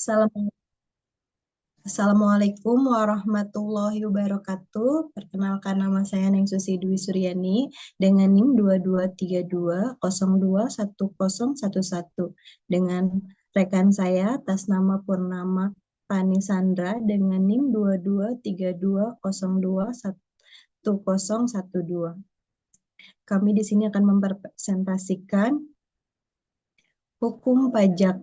Salam- Assalamualaikum warahmatullahi wabarakatuh. Perkenalkan, nama saya Ningsusi Dwi Suryani dengan NIM 2232021011 dengan rekan saya atas nama Purnama Pani Sandra dengan NIM 2232021012. Kami di sini akan mempresentasikan hukum pajak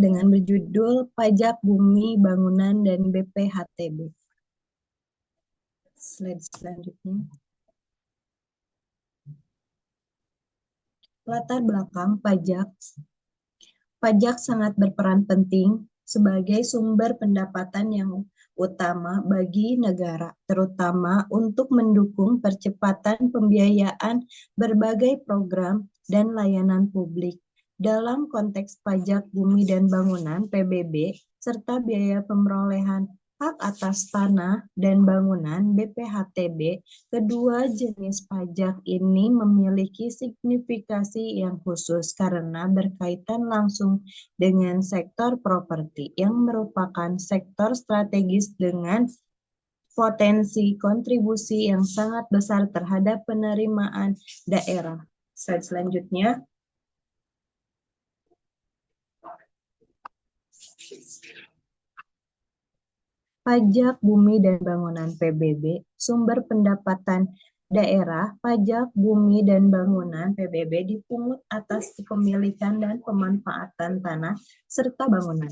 dengan berjudul Pajak Bumi Bangunan dan BPHTB. Slide selanjutnya. Latar belakang pajak. Pajak sangat berperan penting sebagai sumber pendapatan yang utama bagi negara, terutama untuk mendukung percepatan pembiayaan berbagai program dan layanan publik. Dalam konteks pajak bumi dan bangunan (PBB) serta biaya pemerolehan hak atas tanah dan bangunan (BPHTB), kedua jenis pajak ini memiliki signifikasi yang khusus karena berkaitan langsung dengan sektor properti yang merupakan sektor strategis dengan potensi kontribusi yang sangat besar terhadap penerimaan daerah. Slide selanjutnya. Pajak bumi dan bangunan (PBB), sumber pendapatan daerah. Pajak bumi dan bangunan (PBB) dipungut atas kepemilikan dan pemanfaatan tanah serta bangunan.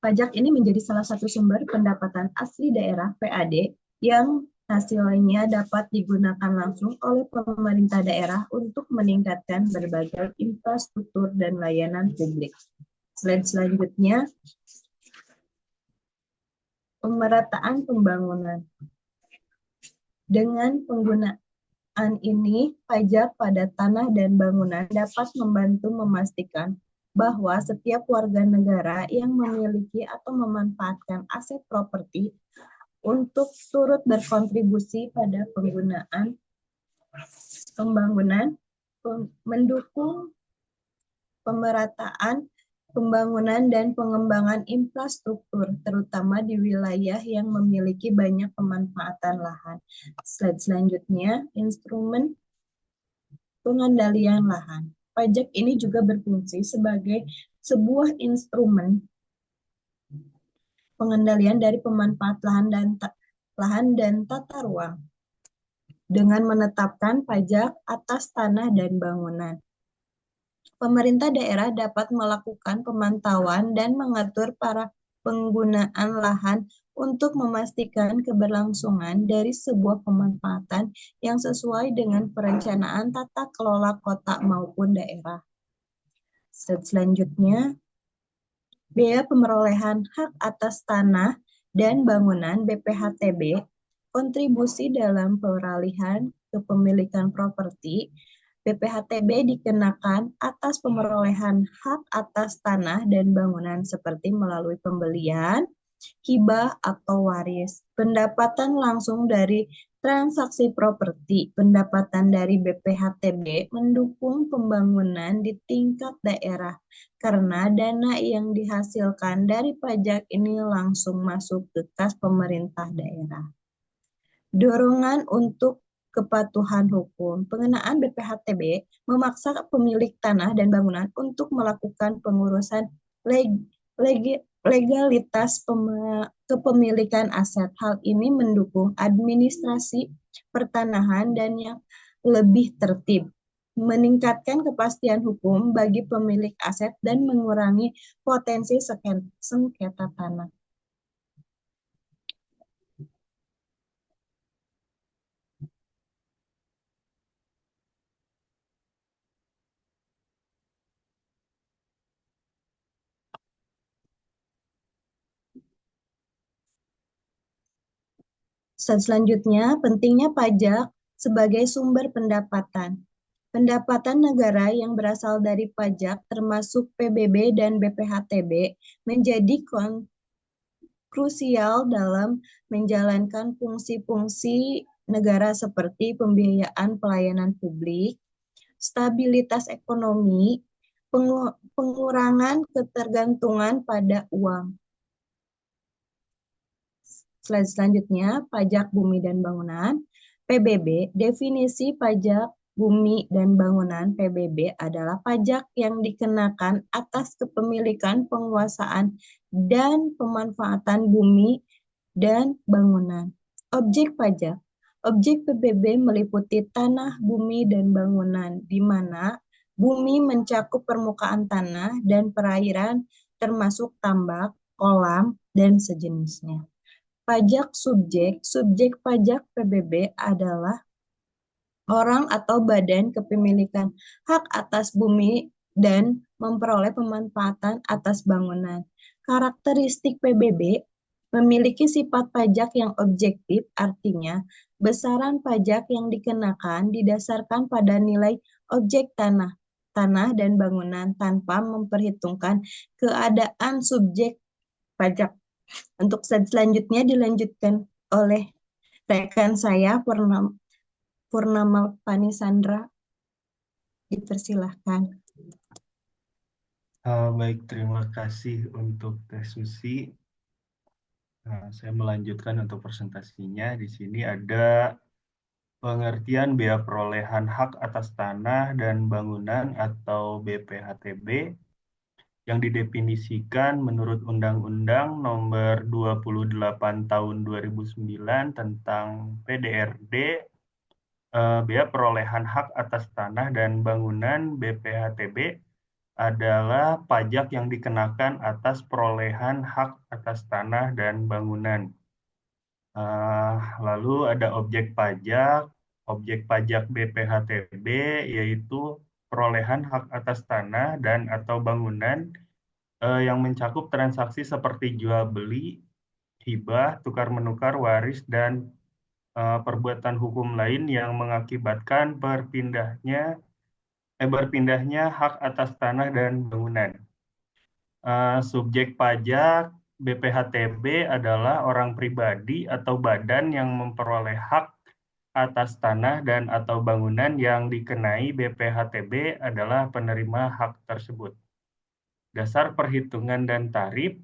Pajak ini menjadi salah satu sumber pendapatan asli daerah (PAD) yang hasilnya dapat digunakan langsung oleh pemerintah daerah untuk meningkatkan berbagai infrastruktur dan layanan publik. Slide selanjutnya. Pemerataan pembangunan. Dengan penggunaan ini, pajak pada tanah dan bangunan dapat membantu memastikan bahwa setiap warga negara yang memiliki atau memanfaatkan aset properti untuk turut berkontribusi pada penggunaan pembangunan, mendukung pemerataan pembangunan dan pengembangan infrastruktur, terutama di wilayah yang memiliki banyak pemanfaatan lahan. Slide selanjutnya, instrumen pengendalian lahan. Pajak ini juga berfungsi sebagai sebuah instrumen pengendalian dari pemanfaat lahan dan tata ruang dengan menetapkan pajak atas tanah dan bangunan. Pemerintah daerah dapat melakukan pemantauan dan mengatur para penggunaan lahan untuk memastikan keberlangsungan dari sebuah pemanfaatan yang sesuai dengan perencanaan tata kelola kota maupun daerah. Selanjutnya, biaya pemerolehan hak atas tanah dan bangunan (BPHTB), kontribusi dalam peralihan kepemilikan properti. BPHTB dikenakan atas pemerolehan hak atas tanah dan bangunan seperti melalui pembelian, hibah, atau waris. Pendapatan langsung dari transaksi properti. Pendapatan dari BPHTB mendukung pembangunan di tingkat daerah karena dana yang dihasilkan dari pajak ini langsung masuk ke kas pemerintah daerah. Dorongan untuk kepatuhan hukum. Pengenaan BPHTB memaksa pemilik tanah dan bangunan untuk melakukan pengurusan legalitas kepemilikan aset. Hal ini mendukung administrasi pertanahan dan yang lebih tertib, meningkatkan kepastian hukum bagi pemilik aset, dan mengurangi potensi sengketa tanah. Selanjutnya, pentingnya pajak sebagai sumber pendapatan. Pendapatan negara yang berasal dari pajak termasuk PBB dan BPHTB menjadi krusial dalam menjalankan fungsi-fungsi negara seperti pembiayaan pelayanan publik, stabilitas ekonomi, pengurangan ketergantungan pada uang. Slide selanjutnya, pajak bumi dan bangunan. PBB, definisi pajak bumi dan bangunan PBB adalah pajak yang dikenakan atas kepemilikan, penguasaan, dan pemanfaatan bumi dan bangunan. Objek pajak. Objek PBB meliputi tanah, bumi, dan bangunan, di mana bumi mencakup permukaan tanah dan perairan termasuk tambak, kolam, dan sejenisnya. Pajak subjek. Subjek pajak PBB adalah orang atau badan kepemilikan hak atas bumi dan memperoleh pemanfaatan atas bangunan. Karakteristik PBB memiliki sifat pajak yang objektif, artinya besaran pajak yang dikenakan didasarkan pada nilai objek tanah, dan bangunan tanpa memperhitungkan keadaan subjek pajak. Untuk selanjutnya dilanjutkan oleh rekan saya Purnama Panisandra. Dipersilahkan. Baik, terima kasih untuk Teh Susi. Saya melanjutkan untuk presentasinya. Di sini ada pengertian biaya perolehan hak atas tanah dan bangunan atau BPHTB yang didefinisikan menurut Undang-Undang Nomor 28 Tahun 2009 tentang PDRD. Biaya perolehan hak atas tanah dan bangunan BPHTB adalah pajak yang dikenakan atas perolehan hak atas tanah dan bangunan. Lalu ada objek pajak. Objek pajak BPHTB yaitu perolehan hak atas tanah dan atau bangunan yang mencakup transaksi seperti jual beli, hibah, tukar menukar, waris, dan perbuatan hukum lain yang mengakibatkan berpindahnya hak atas tanah dan bangunan. Subjek pajak BPHTB adalah orang pribadi atau badan yang memperoleh hak atas tanah dan atau bangunan yang dikenai BPHTB adalah penerima hak tersebut. Dasar perhitungan dan tarif.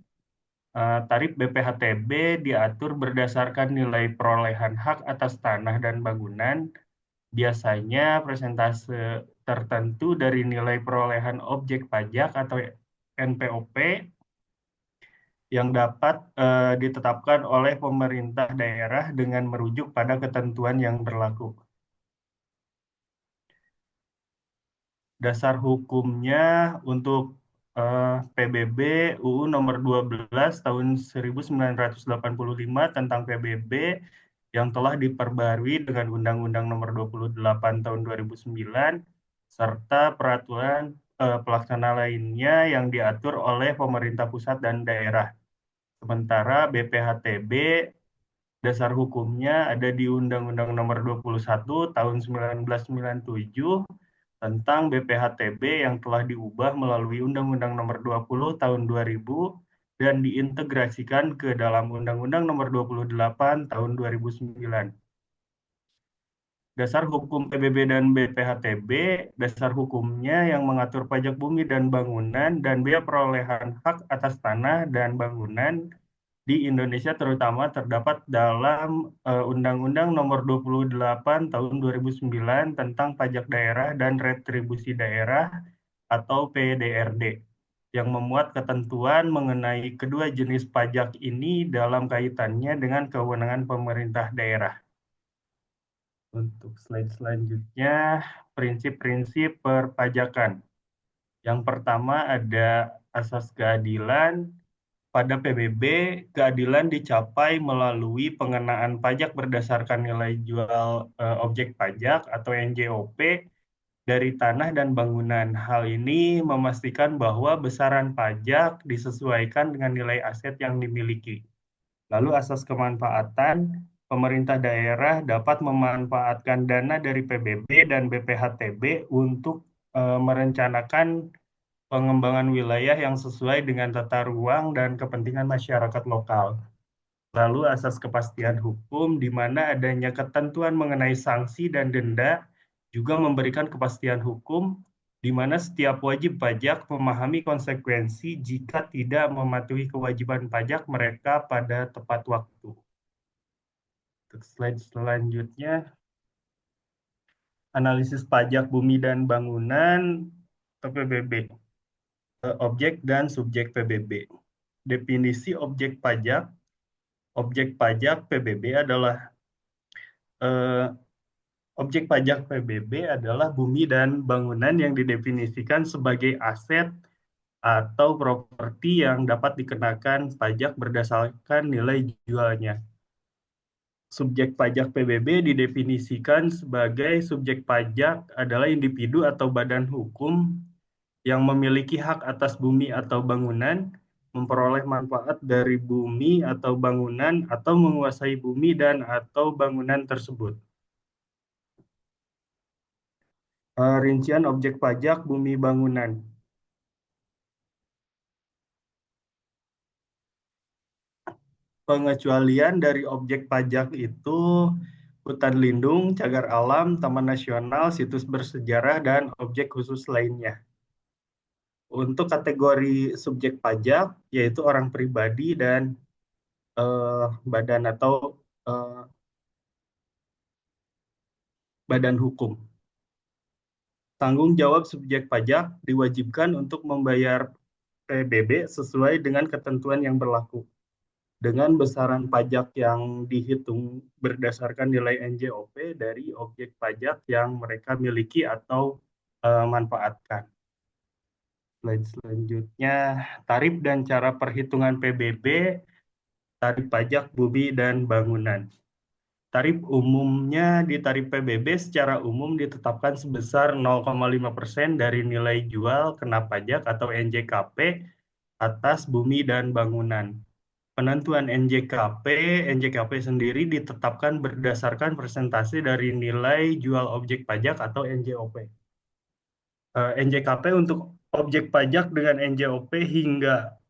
Tarif BPHTB diatur berdasarkan nilai perolehan hak atas tanah dan bangunan, biasanya persentase tertentu dari nilai perolehan objek pajak atau NPOP yang dapat ditetapkan oleh pemerintah daerah dengan merujuk pada ketentuan yang berlaku. Dasar hukumnya untuk PBB UU nomor 12 tahun 1985 tentang PBB yang telah diperbarui dengan Undang-Undang nomor 28 tahun 2009 serta peraturan pelaksana lainnya yang diatur oleh pemerintah pusat dan daerah. Sementara BPHTB dasar hukumnya ada di Undang-Undang nomor 21 tahun 1997 tentang BPHTB yang telah diubah melalui Undang-Undang nomor 20 tahun 2000 dan diintegrasikan ke dalam Undang-Undang nomor 28 tahun 2009. Dasar hukum PBB dan BPHTB, dasar hukumnya yang mengatur pajak bumi dan bangunan dan biaya perolehan hak atas tanah dan bangunan di Indonesia terutama terdapat dalam Undang-Undang Nomor 28 Tahun 2009 tentang Pajak Daerah dan Retribusi Daerah atau PDRD yang memuat ketentuan mengenai kedua jenis pajak ini dalam kaitannya dengan kewenangan pemerintah daerah. Untuk slide selanjutnya, prinsip-prinsip perpajakan. Yang pertama ada asas keadilan. Pada PBB, keadilan dicapai melalui pengenaan pajak berdasarkan nilai jual objek pajak atau NJOP dari tanah dan bangunan. Hal ini memastikan bahwa besaran pajak disesuaikan dengan nilai aset yang dimiliki. Lalu asas kemanfaatan, pemerintah daerah dapat memanfaatkan dana dari PBB dan BPHTB untuk merencanakan pengembangan wilayah yang sesuai dengan tata ruang dan kepentingan masyarakat lokal. Lalu asas kepastian hukum, di mana adanya ketentuan mengenai sanksi dan denda, juga memberikan kepastian hukum di mana setiap wajib pajak memahami konsekuensi jika tidak mematuhi kewajiban pajak mereka pada tepat waktu. Untuk slide selanjutnya, analisis pajak bumi dan bangunan atau PBB, objek dan subjek PBB. Definisi objek pajak PBB adalah eh, objek pajak PBB adalah bumi dan bangunan yang didefinisikan sebagai aset atau properti yang dapat dikenakan pajak berdasarkan nilai jualnya. Subjek pajak PBB didefinisikan sebagai subjek pajak adalah individu atau badan hukum yang memiliki hak atas bumi atau bangunan, memperoleh manfaat dari bumi atau bangunan, atau menguasai bumi dan atau bangunan tersebut. Rincian objek pajak bumi bangunan. Pengecualian dari objek pajak itu hutan lindung, cagar alam, taman nasional, situs bersejarah, dan objek khusus lainnya. Untuk kategori subjek pajak, yaitu orang pribadi dan badan atau eh, badan hukum. Tanggung jawab subjek pajak diwajibkan untuk membayar PBB sesuai dengan ketentuan yang berlaku, dengan besaran pajak yang dihitung berdasarkan nilai NJOP dari objek pajak yang mereka miliki atau manfaatkan. Slide selanjutnya, tarif dan cara perhitungan PBB, tarif pajak bumi dan bangunan. Tarif umumnya di tarif PBB secara umum ditetapkan sebesar 0,5% dari nilai jual kena pajak atau NJKP atas bumi dan bangunan. Penentuan NJKP sendiri ditetapkan berdasarkan persentase dari nilai jual objek pajak atau NJOP. NJKP untuk objek pajak dengan NJOP hingga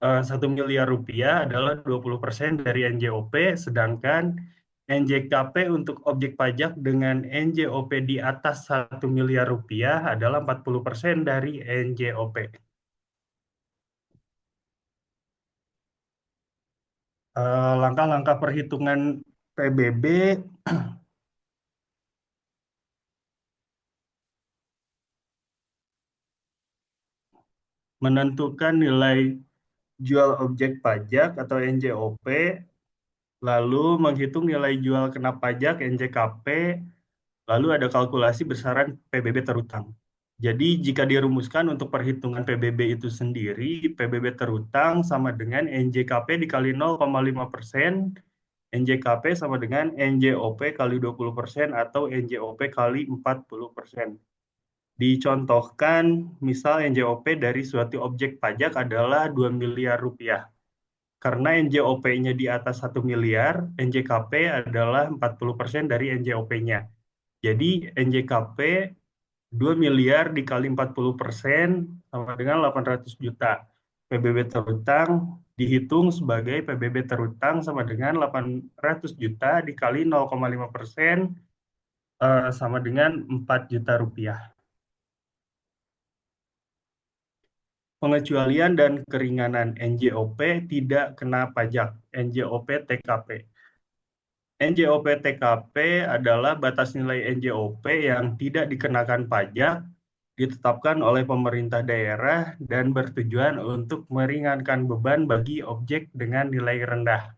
1 miliar rupiah adalah 20% dari NJOP, sedangkan NJKP untuk objek pajak dengan NJOP di atas 1 miliar rupiah adalah 40% dari NJOP. Langkah-langkah perhitungan PBB menentukan nilai jual objek pajak atau NJOP, lalu menghitung nilai jual kena pajak NJKP, lalu ada kalkulasi besaran PBB terutang. Jadi jika dirumuskan untuk perhitungan PBB itu sendiri, PBB terutang sama dengan NJKP dikali 0,5%, NJKP sama dengan NJOP kali 20% atau NJOP kali 40%. Dicontohkan, misal NJOP dari suatu objek pajak adalah 2 miliar rupiah. Karena NJOP-nya di atas 1 miliar, NJKP adalah 40% dari NJOP-nya. Jadi NJKP 2 miliar dikali 40% sama dengan 800 juta. PBB terutang dihitung sebagai PBB terutang sama dengan 800 juta dikali 0,5% sama dengan 4 juta rupiah. Pengecualian dan keringanan NJOP tidak kena pajak, NJOP TKP. NJOP TKP adalah batas nilai NJOP yang tidak dikenakan pajak, ditetapkan oleh pemerintah daerah dan bertujuan untuk meringankan beban bagi objek dengan nilai rendah.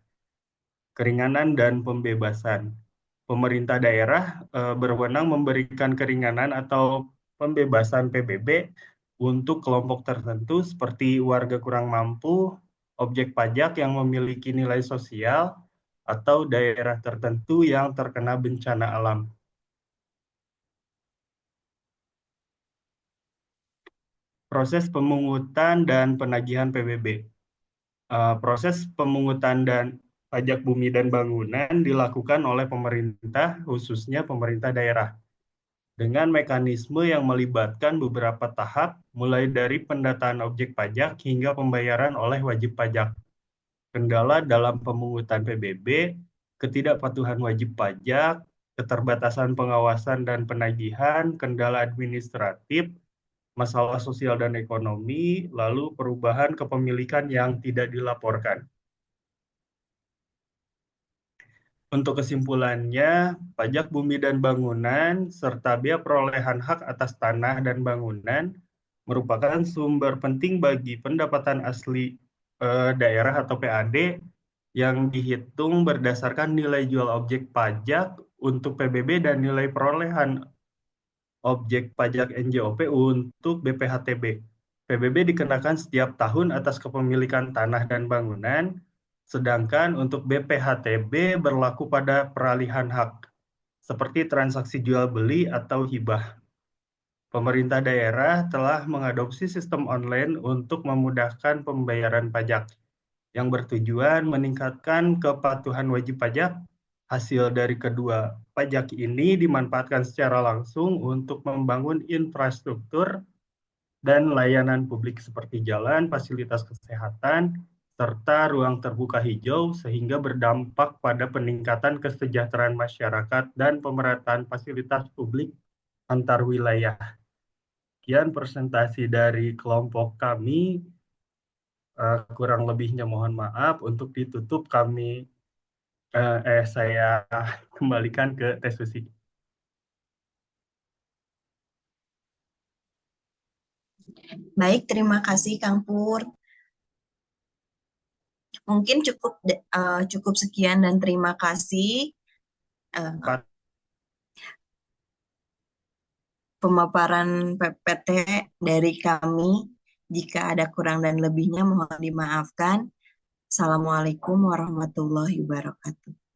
Keringanan dan pembebasan. Pemerintah daerah berwenang memberikan keringanan atau pembebasan PBB untuk kelompok tertentu seperti warga kurang mampu, objek pajak yang memiliki nilai sosial, atau daerah tertentu yang terkena bencana alam. Proses pemungutan dan penagihan PBB. Proses pemungutan dan pajak bumi dan bangunan dilakukan oleh pemerintah, khususnya pemerintah daerah, dengan mekanisme yang melibatkan beberapa tahap, mulai dari pendataan objek pajak hingga pembayaran oleh wajib pajak. Kendala dalam pemungutan PBB, ketidakpatuhan wajib pajak, keterbatasan pengawasan dan penagihan, kendala administratif, masalah sosial dan ekonomi, lalu perubahan kepemilikan yang tidak dilaporkan. Untuk kesimpulannya, pajak bumi dan bangunan serta bea perolehan hak atas tanah dan bangunan merupakan sumber penting bagi pendapatan asli daerah atau PAD yang dihitung berdasarkan nilai jual objek pajak untuk PBB dan nilai perolehan objek pajak NJOP untuk BPHTB. PBB dikenakan setiap tahun atas kepemilikan tanah dan bangunan, sedangkan untuk BPHTB berlaku pada peralihan hak, seperti transaksi jual beli atau hibah. Pemerintah daerah telah mengadopsi sistem online untuk memudahkan pembayaran pajak, yang bertujuan meningkatkan kepatuhan wajib pajak. Hasil dari kedua pajak ini dimanfaatkan secara langsung untuk membangun infrastruktur dan layanan publik seperti jalan, fasilitas kesehatan, serta ruang terbuka hijau sehingga berdampak pada peningkatan kesejahteraan masyarakat dan pemerataan fasilitas publik antar wilayah. Sekian presentasi dari kelompok kami. Kurang lebihnya mohon maaf. Untuk ditutup saya kembalikan ke Teh Susi. Baik, terima kasih Kang Pur. Mungkin cukup sekian dan terima kasih eh, pemaparan PPT dari kami. Jika ada kurang dan lebihnya mohon dimaafkan. Assalamualaikum warahmatullahi wabarakatuh.